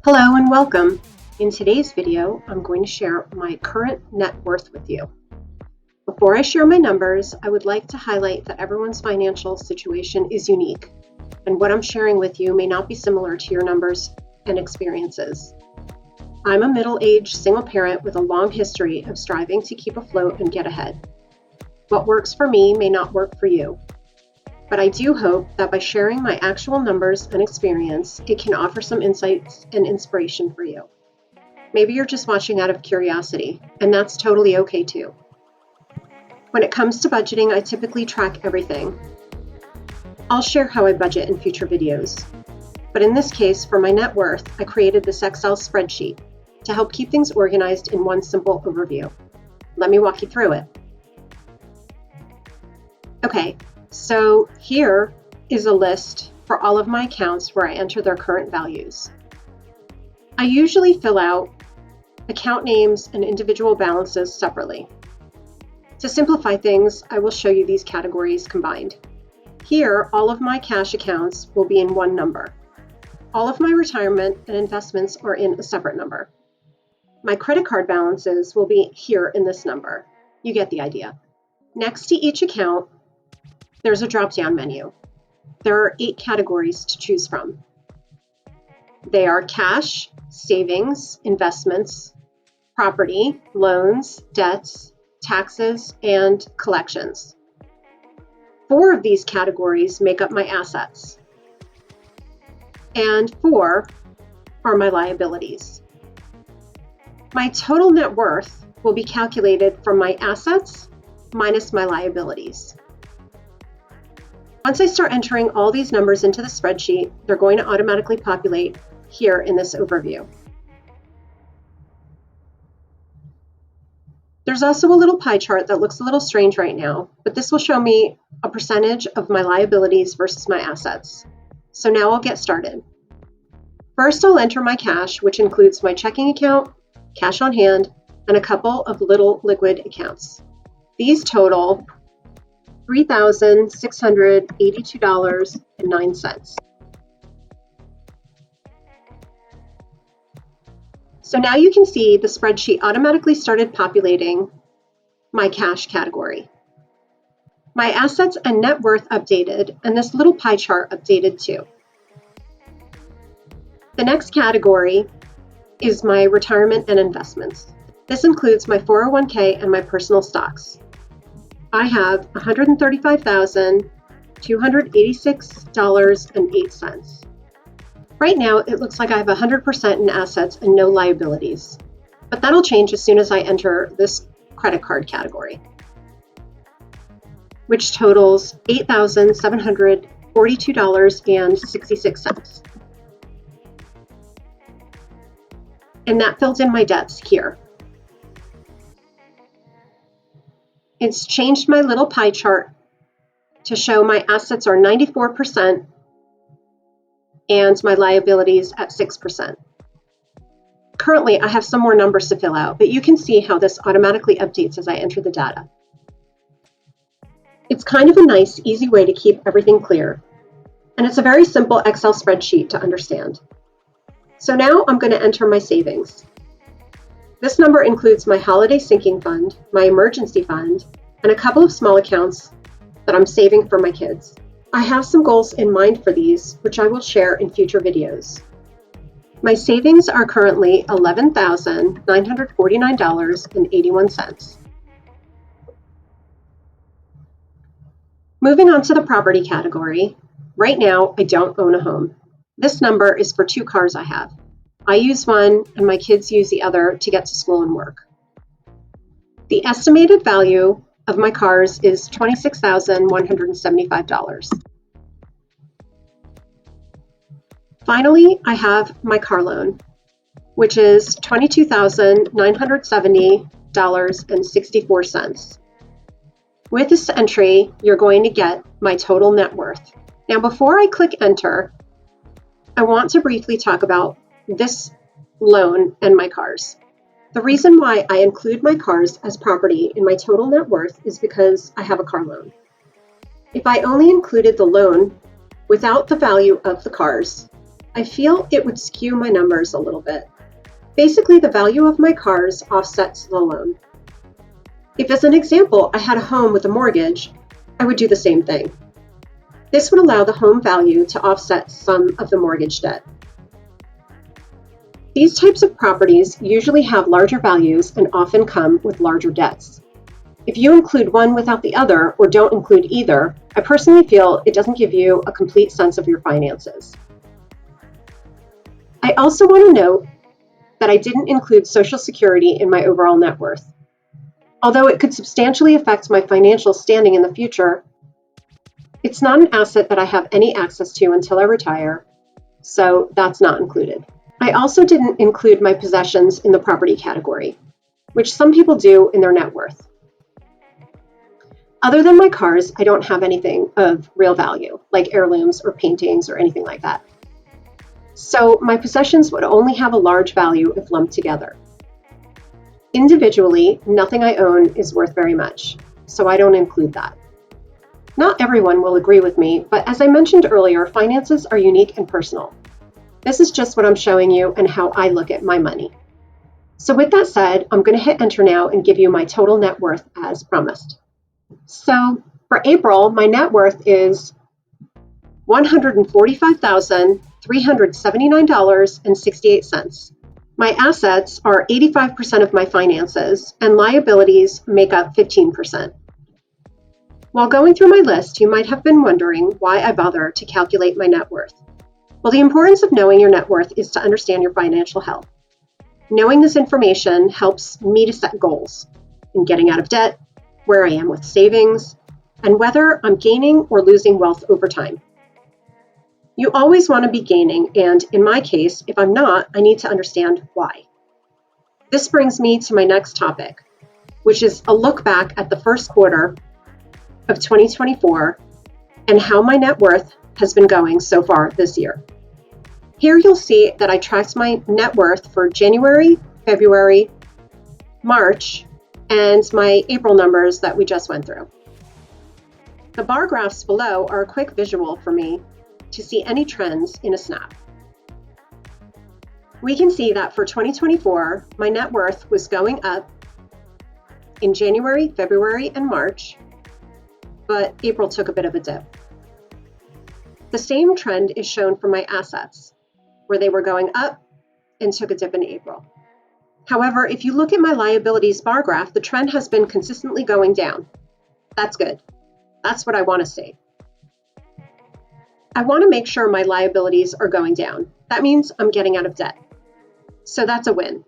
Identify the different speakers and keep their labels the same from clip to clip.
Speaker 1: Hello and welcome. In today's video, I'm going to share my current net worth with you. Before I share my numbers, I would like to highlight that everyone's financial situation is unique, and what I'm sharing with you may not be similar to your numbers and experiences. I'm a middle-aged single parent with a long history of striving to keep afloat and get ahead. What works for me may not work for you. But I do hope that by sharing my actual numbers and experience, it can offer some insights and inspiration for you. Maybe you're just watching out of curiosity, and that's totally okay too. When it comes to budgeting, I typically track everything. I'll share how I budget in future videos. But in this case, for my net worth, I created this Excel spreadsheet to help keep things organized in one simple overview. Let me walk you through it. Okay. So here is a list for all of my accounts where I enter their current values. I usually fill out account names and individual balances separately. To simplify things, I will show you these categories combined. Here, all of my cash accounts will be in one number. All of my retirement and investments are in a separate number. My credit card balances will be here in this number. You get the idea. Next to each account, there's a drop-down menu. There are 8 categories to choose from. They are cash, savings, investments, property, loans, debts, taxes, and collections. 4 of these categories make up my assets, and 4 are my liabilities. My total net worth will be calculated from my assets minus my liabilities. Once I start entering all these numbers into the spreadsheet, they're going to automatically populate here in this overview. There's also a little pie chart that looks a little strange right now, but this will show me a percentage of my liabilities versus my assets. So now I'll get started. First, I'll enter my cash, which includes my checking account, cash on hand, and a couple of little liquid accounts. These total $3,682.09. So now you can see the spreadsheet automatically started populating my cash category. My assets and net worth updated, and this little pie chart updated too. The next category is my retirement and investments. This includes my 401k and my personal stocks. I have $135,286.08. Right now, it looks like I have 100% in assets and no liabilities, but that'll change as soon as I enter this credit card category, which totals $8,742.66. And that fills in my debts here. It's changed my little pie chart to show my assets are 94% and my liabilities at 6%. Currently, I have some more numbers to fill out, but you can see how this automatically updates as I enter the data. It's kind of a nice, easy way to keep everything clear, and it's a very simple Excel spreadsheet to understand. So now I'm going to enter my savings. This number includes my holiday sinking fund, my emergency fund, and a couple of small accounts that I'm saving for my kids. I have some goals in mind for these, which I will share in future videos. My savings are currently $11,949.81. Moving on to the property category, right now I don't own a home. This number is for 2 cars I have. I use one and my kids use the other to get to school and work. The estimated value of my cars is $26,175. Finally, I have my car loan, which is $22,970.64. With this entry, you're going to get my total net worth. Now, before I click enter, I want to briefly talk about this loan and my cars. The reason why I include my cars as property in my total net worth is because I have a car loan. If I only included the loan without the value of the cars, I feel it would skew my numbers a little bit. Basically, the value of my cars offsets the loan. If, as an example, I had a home with a mortgage, I would do the same thing. This would allow the home value to offset some of the mortgage debt. These types of properties usually have larger values and often come with larger debts. If you include one without the other or don't include either, I personally feel it doesn't give you a complete sense of your finances. I also want to note that I didn't include Social Security in my overall net worth. Although it could substantially affect my financial standing in the future, it's not an asset that I have any access to until I retire, so that's not included. I also didn't include my possessions in the property category, which some people do in their net worth. Other than my cars, I don't have anything of real value, like heirlooms or paintings or anything like that. So my possessions would only have a large value if lumped together. Individually, nothing I own is worth very much, so I don't include that. Not everyone will agree with me, but as I mentioned earlier, finances are unique and personal. This is just what I'm showing you and how I look at my money. So with that said, I'm going to hit enter now and give you my total net worth as promised. So for April, my net worth is $145,379.68. My assets are 85% of my finances, and liabilities make up 15%. While going through my list, you might have been wondering why I bother to calculate my net worth. Well, the importance of knowing your net worth is to understand your financial health. Knowing this information helps me to set goals in getting out of debt, where I am with savings, and whether I'm gaining or losing wealth over time. You always want to be gaining, and in my case, if I'm not, I need to understand why. This brings me to my next topic, which is a look back at the first quarter of 2024 and how my net worth has been going so far this year. Here you'll see that I tracked my net worth for January, February, March, and my April numbers that we just went through. The bar graphs below are a quick visual for me to see any trends in a snap. We can see that for 2024, my net worth was going up in January, February, and March, but April took a bit of a dip. The same trend is shown for my assets, where they were going up and took a dip in April. However, if you look at my liabilities bar graph, the trend has been consistently going down. That's good. That's what I want to see. I want to make sure my liabilities are going down. That means I'm getting out of debt. So that's a win.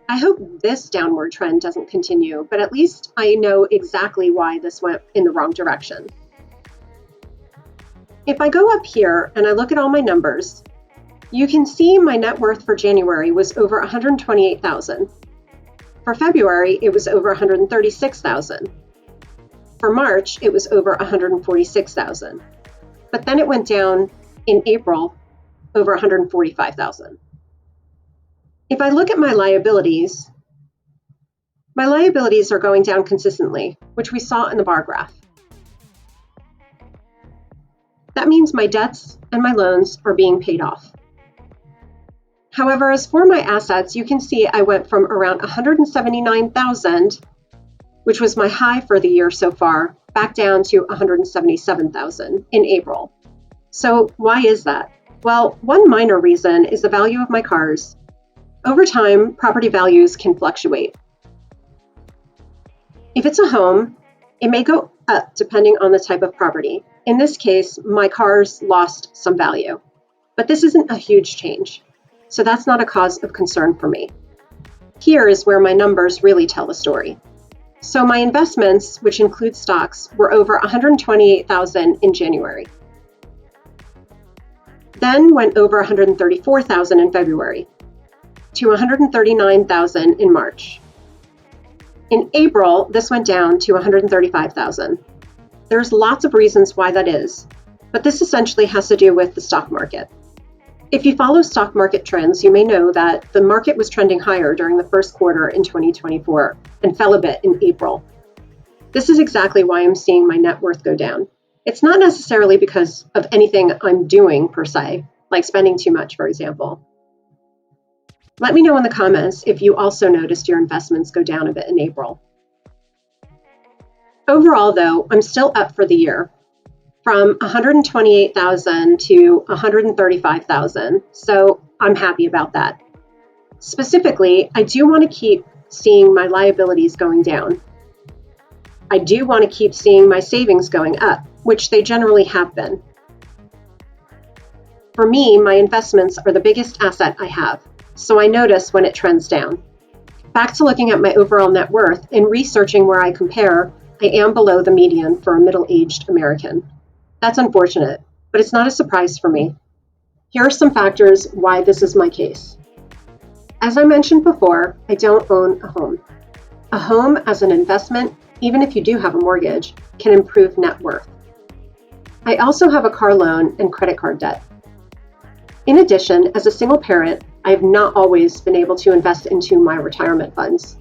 Speaker 1: I hope this downward trend doesn't continue, but at least I know exactly why this went in the wrong direction. If I go up here and I look at all my numbers, you can see my net worth for January was over $128,000. For February, it was over $136,000. For March, it was over $146,000. But then it went down in April over $145,000. If I look at my liabilities are going down consistently, which we saw in the bar graph. That means my debts and my loans are being paid off. However, as for my assets, you can see I went from around $179,000, which was my high for the year so far, back down to $177,000 in April. So why is that? Well, one minor reason is the value of my cars. Over time, property values can fluctuate. If it's a home, it may go up depending on the type of property. In this case, my cars lost some value, but this isn't a huge change. So that's not a cause of concern for me. Here is where my numbers really tell the story. So my investments, which include stocks, were over $128,000 in January. Then went over $134,000 in February, to $139,000 in March. In April, this went down to $135,000. There's lots of reasons why that is, but this essentially has to do with the stock market. If you follow stock market trends, you may know that the market was trending higher during the first quarter in 2024 and fell a bit in April. This is exactly why I'm seeing my net worth go down. It's not necessarily because of anything I'm doing per se. like spending too much, for example. Let me know in the comments if you also noticed your investments go down a bit in April. Overall, though, I'm still up for the year, from $128,000 to $135,000, so I'm happy about that. Specifically, I do want to keep seeing my liabilities going down. I do want to keep seeing my savings going up, which they generally have been. For me, my investments are the biggest asset I have, so I notice when it trends down. Back to looking at my overall net worth and researching where I compare, I am below the median for a middle-aged American. That's unfortunate, but it's not a surprise for me. Here are some factors why this is my case. As I mentioned before, I don't own a home. A home as an investment, even if you do have a mortgage, can improve net worth. I also have a car loan and credit card debt. In addition, as a single parent, I have not always been able to invest into my retirement funds.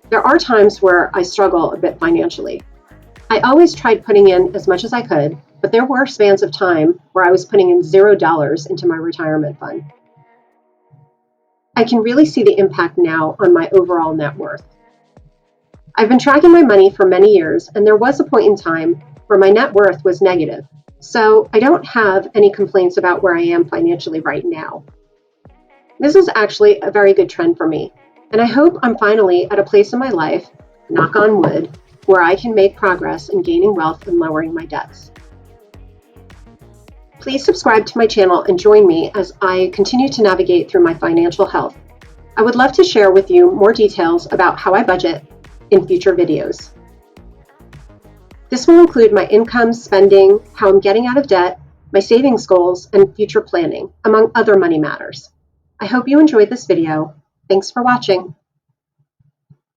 Speaker 1: There are times where I struggle a bit financially. I always tried putting in as much as I could, but there were spans of time where I was putting in $0 into my retirement fund. I can really see the impact now on my overall net worth. I've been tracking my money for many years, and there was a point in time where my net worth was negative, so I don't have any complaints about where I am financially right now. This is actually a very good trend for me, and I hope I'm finally at a place in my life, knock on wood, where I can make progress in gaining wealth and lowering my debts. Please subscribe to my channel and join me as I continue to navigate through my financial health. I would love to share with you more details about how I budget in future videos. This will include my income, spending, how I'm getting out of debt, my savings goals, and future planning, among other money matters. I hope you enjoyed this video. Thanks for watching.